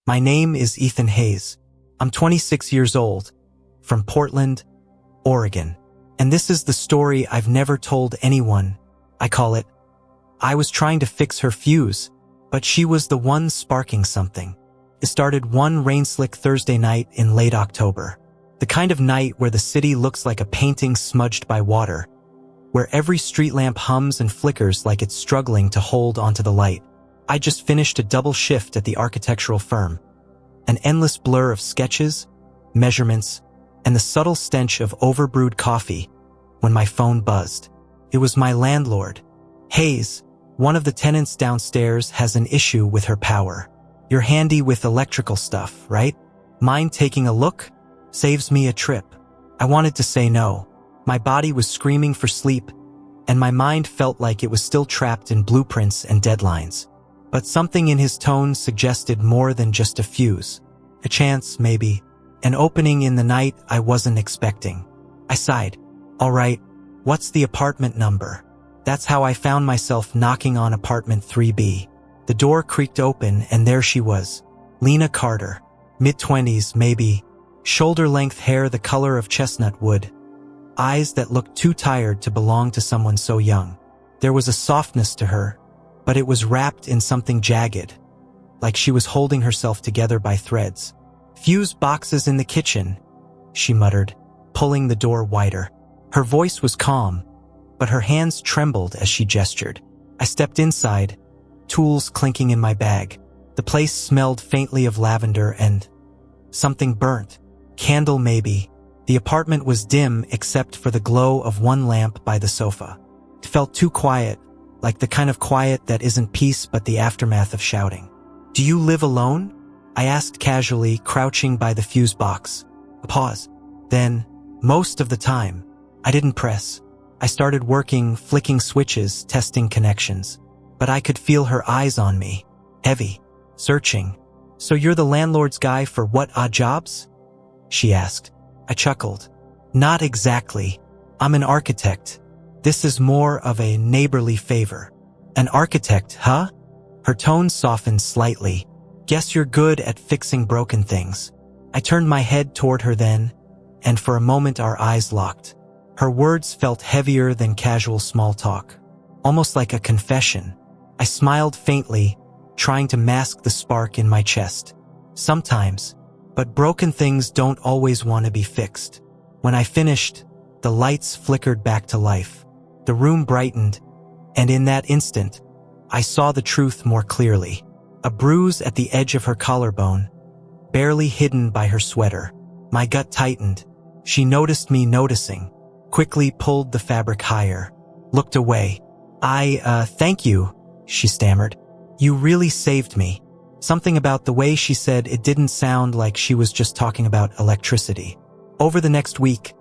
My name is Ethan Hayes. I'm 26 years old, from Portland, Oregon. And this is the story I've never told anyone. I call it, I was trying to fix her fuse, but she was the one sparking something. It started one rain-slick Thursday night in late October. The kind of night where the city looks like a painting smudged by water, where every street lamp hums and flickers like it's struggling to hold onto the light. I just finished a double shift at the architectural firm. An endless blur of sketches, measurements, and the subtle stench of overbrewed coffee when my phone buzzed. It was my landlord. Hayes, one of the tenants downstairs, has an issue with her power. You're handy with electrical stuff, right? Mind taking a look? Saves me a trip. I wanted to say no. My body was screaming for sleep, and my mind felt like it was still trapped in blueprints and deadlines. But something in his tone suggested more than just a fuse. A chance, maybe. An opening in the night I wasn't expecting. I sighed. All right, what's the apartment number? That's how I found myself knocking on apartment 3B. The door creaked open, and there she was. Lena Carter. Mid-20s, maybe. Shoulder-length hair the color of chestnut wood. Eyes that looked too tired to belong to someone so young. There was a softness to her, but it was wrapped in something jagged, like she was holding herself together by threads. Fuse boxes in the kitchen, she muttered, pulling the door wider. Her voice was calm, but her hands trembled as she gestured. I stepped inside, tools clinking in my bag. The place smelled faintly of lavender and something burnt. Candle, maybe. The apartment was dim except for the glow of one lamp by the sofa. It felt too quiet, like the kind of quiet that isn't peace but the aftermath of shouting. Do you live alone? I asked casually, crouching by the fuse box. A pause. Then, most of the time, I didn't press. I started working, flicking switches, testing connections. But I could feel her eyes on me. Heavy. Searching. So you're the landlord's guy for what odd jobs? She asked. I chuckled. Not exactly. I'm an architect. This is more of a neighborly favor. An architect, huh? Her tone softened slightly. Guess you're good at fixing broken things. I turned my head toward her then, and for a moment our eyes locked. Her words felt heavier than casual small talk, almost like a confession. I smiled faintly, trying to mask the spark in my chest. Sometimes, but broken things don't always want to be fixed. When I finished, the lights flickered back to life. The room brightened, and in that instant, I saw the truth more clearly. A bruise at the edge of her collarbone, barely hidden by her sweater. My gut tightened. She noticed me noticing, quickly pulled the fabric higher, looked away. Thank you, she stammered. You really saved me. Something about the way she said it didn't sound like she was just talking about electricity. Over the next week,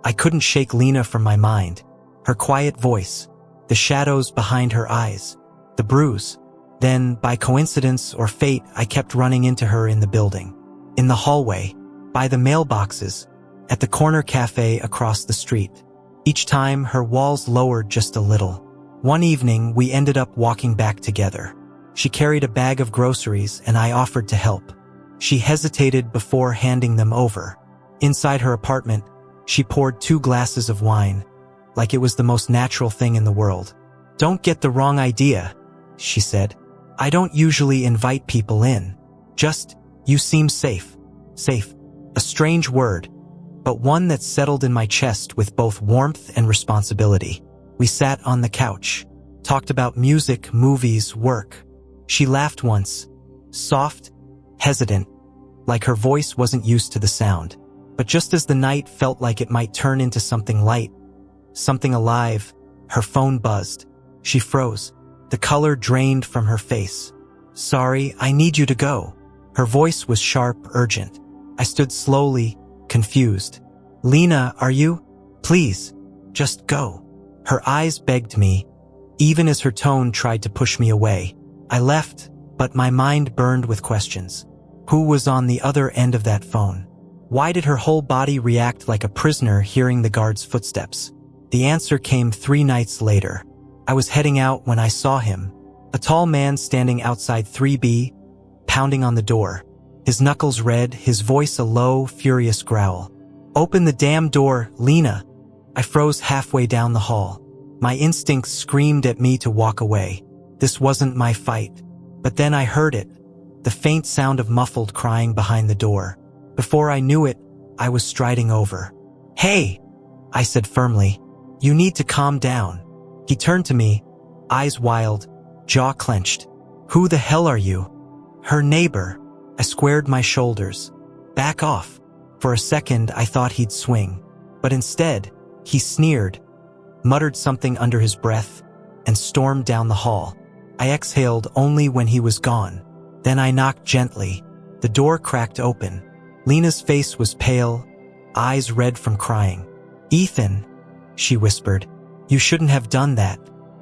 I couldn't shake Lena from my mind. Her quiet voice, the shadows behind her eyes, the bruise. Then, by coincidence or fate, I kept running into her in the building. In the hallway, by the mailboxes, at the corner cafe across the street. Each time, her walls lowered just a little. One evening, we ended up walking back together. She carried a bag of groceries, and I offered to help. She hesitated before handing them over. Inside her apartment, she poured 2 glasses of wine, like it was the most natural thing in the world. Don't get the wrong idea, she said. I don't usually invite people in. Just, you seem safe. Safe. A strange word, but one that settled in my chest with both warmth and responsibility. We sat on the couch, talked about music, movies, work. She laughed once, soft, hesitant, like her voice wasn't used to the sound. But just as the night felt like it might turn into something light, something alive, her phone buzzed. She froze. The color drained from her face. Sorry, I need you to go. Her voice was sharp, urgent. I stood slowly, confused. Lena, are you? Please, just go. Her eyes begged me, even as her tone tried to push me away. I left, but my mind burned with questions. Who was on the other end of that phone? Why did her whole body react like a prisoner hearing the guard's footsteps? The answer came 3 nights later. I was heading out when I saw him, a tall man standing outside 3B, pounding on the door. his knuckles red, his voice a low, furious growl. "Open the damn door, Lena!" I froze halfway down the hall. My instincts screamed at me to walk away. This wasn't my fight. But then I heard it, the faint sound of muffled crying behind the door. Before I knew it, I was striding over. "Hey!" I said firmly. "You need to calm down." He turned to me, eyes wild, jaw clenched. "Who the hell are you?" "Her neighbor." I squared my shoulders. "Back off." For a second, I thought he'd swing. But instead, he sneered, muttered something under his breath, and stormed down the hall. I exhaled only when he was gone. Then I knocked gently. The door cracked open. Lena's face was pale, eyes red from crying. "Ethan," she whispered, "you shouldn't have done that.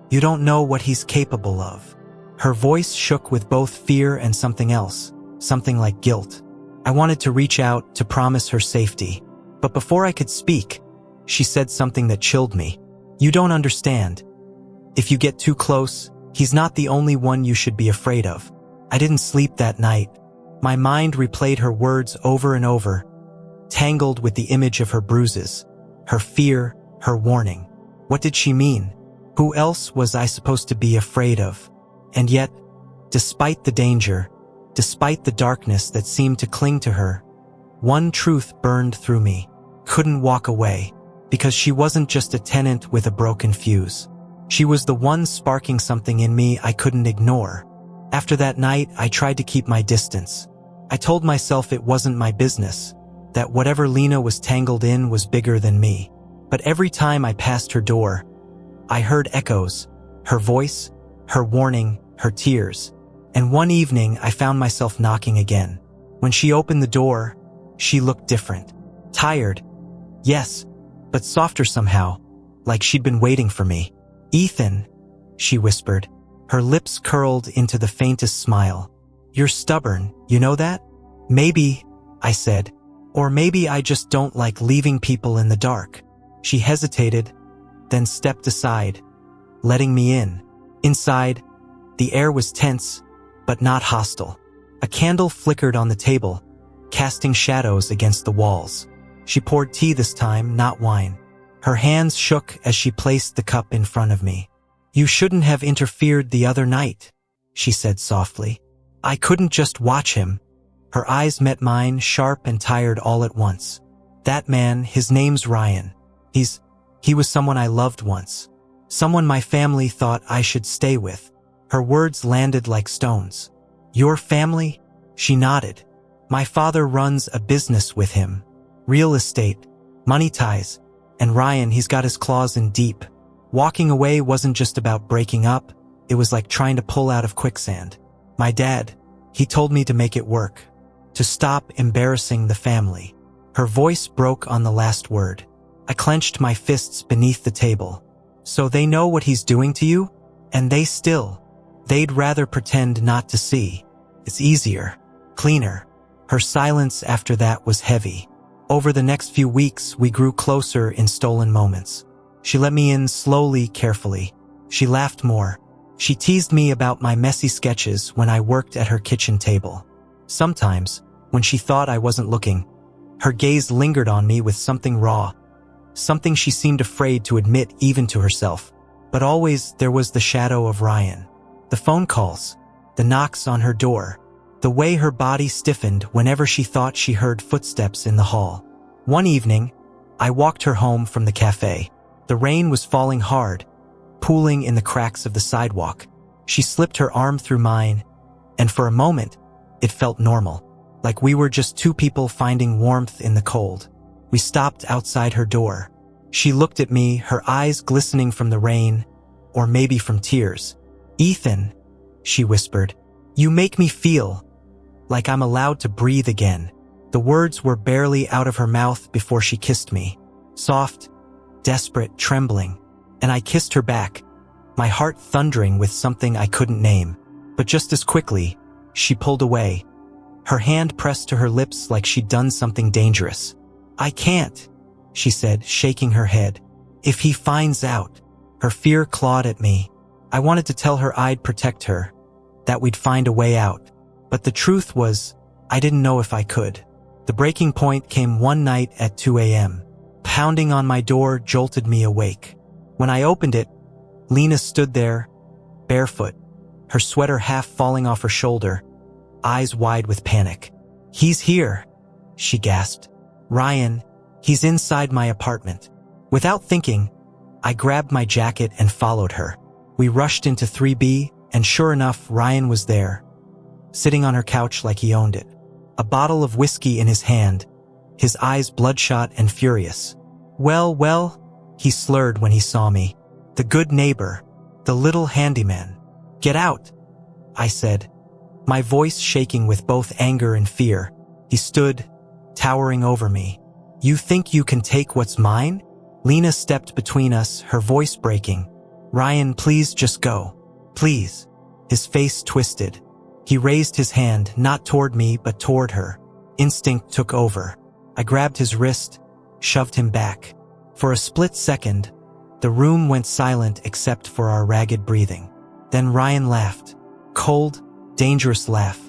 You don't know what he's capable of." Her voice shook with both fear and something else, something like guilt. I wanted to reach out to promise her safety. But before I could speak, she said something that chilled me. "You don't understand. If you get too close, he's not the only one you should be afraid of." I didn't sleep that night. My mind replayed her words over and over, tangled with the image of her bruises, her fear, her warning. What did she mean? Who else was I supposed to be afraid of? And yet, despite the danger, despite the darkness that seemed to cling to her, one truth burned through me. Couldn't walk away, because she wasn't just a tenant with a broken fuse. She was the one sparking something in me I couldn't ignore. After that night, I tried to keep my distance. I told myself it wasn't my business, that whatever Lena was tangled in was bigger than me. But every time I passed her door, I heard echoes, her voice, her warning, her tears. And one evening, I found myself knocking again. When she opened the door, she looked different. Tired, yes, but softer somehow, like she'd been waiting for me. "Ethan," she whispered, her lips curled into the faintest smile. "You're stubborn, you know that?" "Maybe," I said, "or maybe I just don't like leaving people in the dark." She hesitated, then stepped aside, letting me in. Inside, the air was tense, but not hostile. A candle flickered on the table, casting shadows against the walls. She poured tea this time, not wine. Her hands shook as she placed the cup in front of me. "You shouldn't have interfered the other night," she said softly. "I couldn't just watch him." Her eyes met mine, sharp and tired all at once. "That man, his name's Ryan. He was someone I loved once. Someone my family thought I should stay with." Her words landed like stones. "Your family?" She nodded. "My father runs a business with him. Real estate, money ties, and Ryan, he's got his claws in deep. Walking away wasn't just about breaking up, it was like trying to pull out of quicksand. My dad, he told me to make it work, to stop embarrassing the family." Her voice broke on the last word. I clenched my fists beneath the table. "So they know what he's doing to you? And they'd rather pretend not to see. It's easier, cleaner." Her silence after that was heavy. Over the next few weeks, we grew closer in stolen moments. She let me in slowly, carefully. She laughed more. She teased me about my messy sketches when I worked at her kitchen table. Sometimes, when she thought I wasn't looking, her gaze lingered on me with something raw, something she seemed afraid to admit even to herself. But always there was the shadow of Ryan. The phone calls, the knocks on her door, the way her body stiffened whenever she thought she heard footsteps in the hall. One evening, I walked her home from the cafe. The rain was falling hard, pooling in the cracks of the sidewalk. She slipped her arm through mine, and for a moment, it felt normal, like we were just two people finding warmth in the cold. We stopped outside her door. She looked at me, her eyes glistening from the rain, or maybe from tears. "Ethan," she whispered, "you make me feel like I'm allowed to breathe again." The words were barely out of her mouth before she kissed me. Soft, desperate, trembling. And I kissed her back, my heart thundering with something I couldn't name. But just as quickly, she pulled away, her hand pressed to her lips like she'd done something dangerous. "I can't," she said, shaking her head. "If he finds out." Her fear clawed at me. I wanted to tell her I'd protect her, that we'd find a way out. But the truth was, I didn't know if I could. The breaking point came one night at 2 a.m. Pounding on my door jolted me awake. When I opened it, Lena stood there, barefoot, her sweater half falling off her shoulder, eyes wide with panic. "He's here," she gasped. "Ryan, he's inside my apartment." Without thinking, I grabbed my jacket and followed her. We rushed into 3B, and sure enough, Ryan was there, sitting on her couch like he owned it, a bottle of whiskey in his hand, his eyes bloodshot and furious. Well, he slurred when he saw me. "The good neighbor, the little handyman. Get out," I said, my voice shaking with both anger and fear. He stood, towering over me. "You think you can take what's mine?" Lena stepped between us, her voice breaking. "Ryan, please just go. Please." His face twisted. He raised his hand, not toward me, but toward her. Instinct took over. I grabbed his wrist, shoved him back. For a split second, the room went silent except for our ragged breathing. Then Ryan laughed. Cold, dangerous laugh.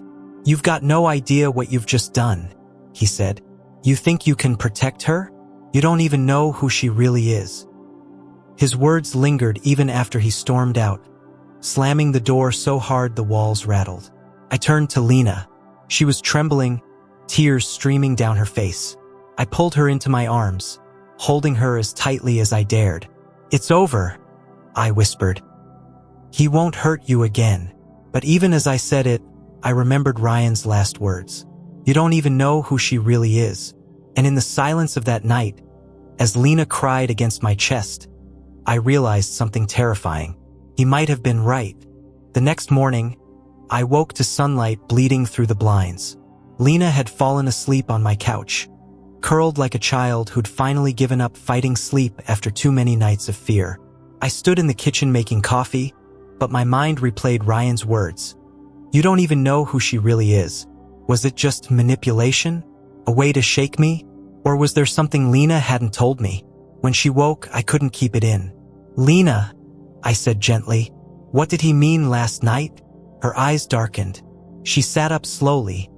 "You've got no idea what you've just done," he said. "You think you can protect her? You don't even know who she really is." His words lingered even after he stormed out, slamming the door so hard the walls rattled. I turned to Lena. She was trembling, tears streaming down her face. I pulled her into my arms, holding her as tightly as I dared. "It's over," I whispered. "He won't hurt you again." But even as I said it, I remembered Ryan's last words. "You don't even know who she really is." And in the silence of that night, as Lena cried against my chest, I realized something terrifying. He might have been right. The next morning, I woke to sunlight bleeding through the blinds. Lena had fallen asleep on my couch, curled like a child who'd finally given up fighting sleep after too many nights of fear. I stood in the kitchen making coffee, but my mind replayed Ryan's words. "You don't even know who she really is." Was it just manipulation? A way to shake me? Or was there something Lena hadn't told me? When she woke, I couldn't keep it in. "Lena," I said gently, "what did he mean last night?" Her eyes darkened. She sat up slowly,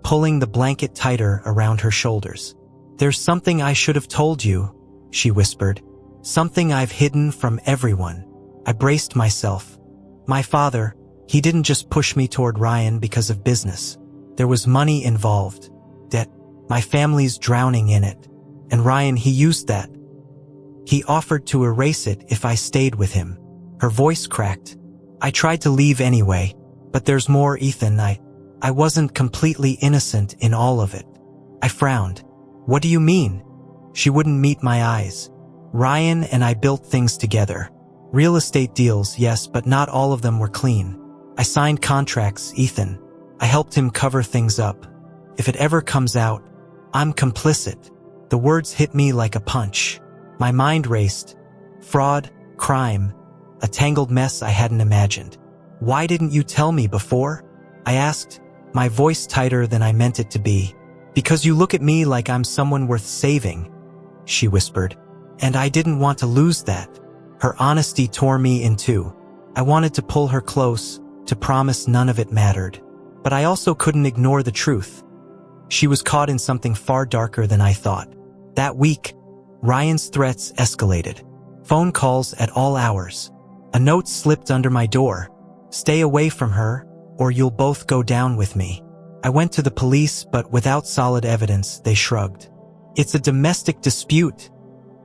pulling the blanket tighter around her shoulders. "There's something I should have told you," she whispered. "Something I've hidden from everyone." I braced myself. My father, he didn't just push me toward Ryan because of business. There was money involved. Debt. My family's drowning in it. And Ryan, he used that. He offered to erase it if I stayed with him. Her voice cracked. "I tried to leave anyway. But there's more, Ethan. I wasn't completely innocent in all of it." I frowned. "What do you mean?" She wouldn't meet my eyes. "Ryan and I built things together. Real estate deals, yes, but not all of them were clean. I signed contracts, Ethan. I helped him cover things up. If it ever comes out, I'm complicit." The words hit me like a punch. My mind raced. Fraud, crime, a tangled mess I hadn't imagined. "Why didn't you tell me before?" I asked, my voice tighter than I meant it to be. "Because you look at me like I'm someone worth saving," she whispered. "And I didn't want to lose that." Her honesty tore me in two. I wanted to pull her close, to promise none of it mattered. But I also couldn't ignore the truth. She was caught in something far darker than I thought. That week, Ryan's threats escalated. Phone calls at all hours. A note slipped under my door. "Stay away from her, or you'll both go down with me." I went to the police, but without solid evidence, they shrugged. "It's a domestic dispute,"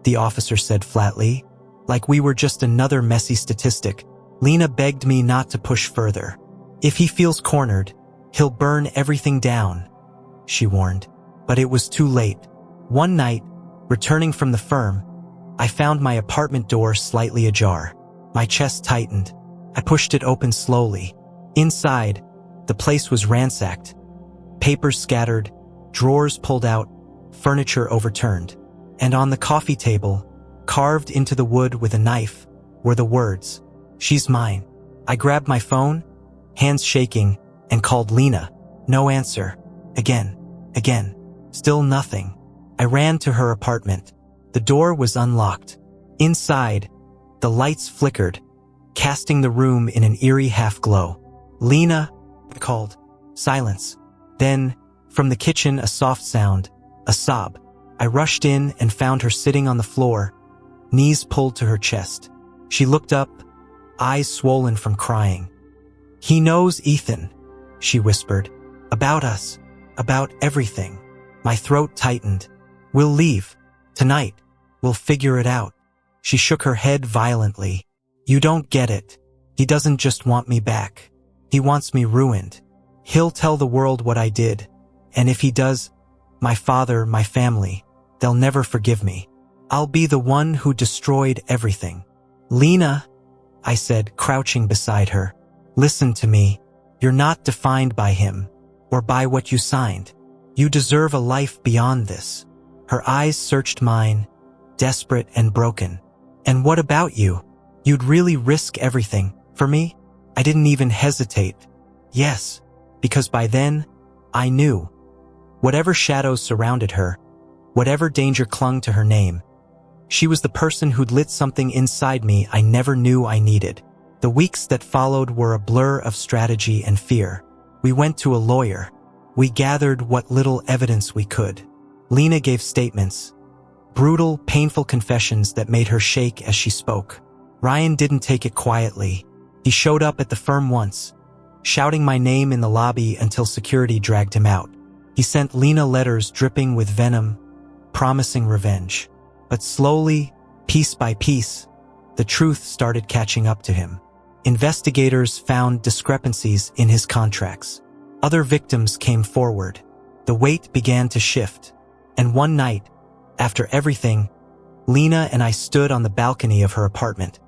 the officer said flatly, like we were just another messy statistic. Lena begged me not to push further. "If he feels cornered, he'll burn everything down," she warned. But it was too late. One night, returning from the firm, I found my apartment door slightly ajar. My chest tightened. I pushed it open slowly. Inside, the place was ransacked. Papers scattered, drawers pulled out, furniture overturned. And on the coffee table, carved into the wood with a knife, were the words, "She's mine." I grabbed my phone, hands shaking, and called Lena. No answer. Again. Still nothing. I ran to her apartment. The door was unlocked. Inside, the lights flickered, casting the room in an eerie half-glow. "Lena," I called. Silence. Then, From the kitchen, a soft sound, a sob. I rushed in and found her sitting on the floor, knees pulled to her chest. She looked up, eyes swollen from crying. "He knows, Ethan," she whispered. "About us. About everything." My throat tightened. "We'll leave. Tonight. We'll figure it out." She shook her head violently. "You don't get it. He doesn't just want me back. He wants me ruined. He'll tell the world what I did. And if he does, my father, my family, they'll never forgive me. I'll be the one who destroyed everything." "Lena," I said, crouching beside her, "listen to me. You're not defined by him, or by what you signed. You deserve a life beyond this." Her eyes searched mine, desperate and broken. "And what about you? You'd really risk everything, for me?" I didn't even hesitate. Yes, because by then, I knew. Whatever shadows surrounded her, whatever danger clung to her name, she was the person who'd lit something inside me I never knew I needed. The weeks that followed were a blur of strategy and fear. We went to a lawyer. We gathered what little evidence we could. Lena gave statements, brutal, painful confessions that made her shake as she spoke. Ryan didn't take it quietly. He showed up at the firm once, shouting my name in the lobby until security dragged him out. He sent Lena letters dripping with venom, promising revenge. But slowly, piece by piece, the truth started catching up to him. Investigators found discrepancies in his contracts. Other victims came forward. The weight began to shift. And one night, after everything, Lena and I stood on the balcony of her apartment,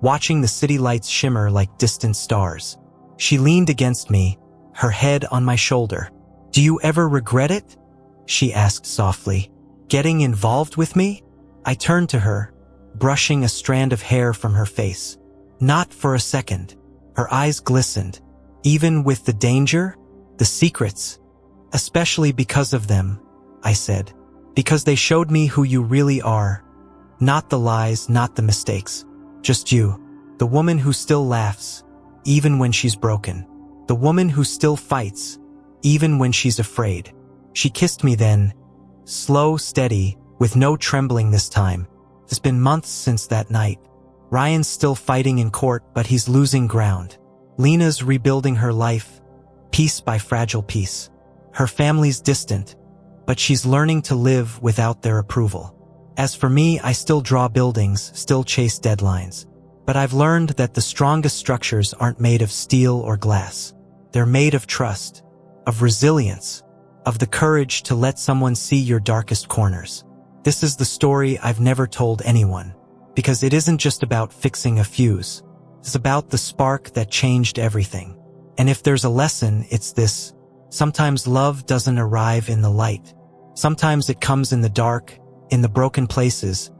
watching the city lights shimmer like distant stars. She leaned against me, her head on my shoulder. "Do you ever regret it?" she asked softly. "Getting involved with me?" I turned to her, brushing a strand of hair from her face. Not for a second. Her eyes glistened. "Even with the danger? The secrets? Especially because of them," I said. "Because they showed me who you really are. Not the lies, not the mistakes. Just you. The woman who still laughs, even when she's broken. The woman who still fights, even when she's afraid." She kissed me then, slow, steady, with no trembling this time. It's been months since that night. Ryan's still fighting in court, but he's losing ground. Lena's rebuilding her life, piece by fragile piece. Her family's distant, but she's learning to live without their approval. As for me, I still draw buildings, still chase deadlines. But I've learned that the strongest structures aren't made of steel or glass. They're made of trust, of resilience, of the courage to let someone see your darkest corners. This is the story I've never told anyone, because it isn't just about fixing a fuse. It's about the spark that changed everything. And if there's a lesson, it's this. Sometimes love doesn't arrive in the light. Sometimes it comes in the dark, in the broken places,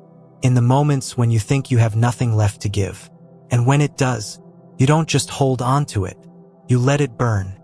in the moments when you think you have nothing left to give. And when it does, you don't just hold on to it. You let it burn.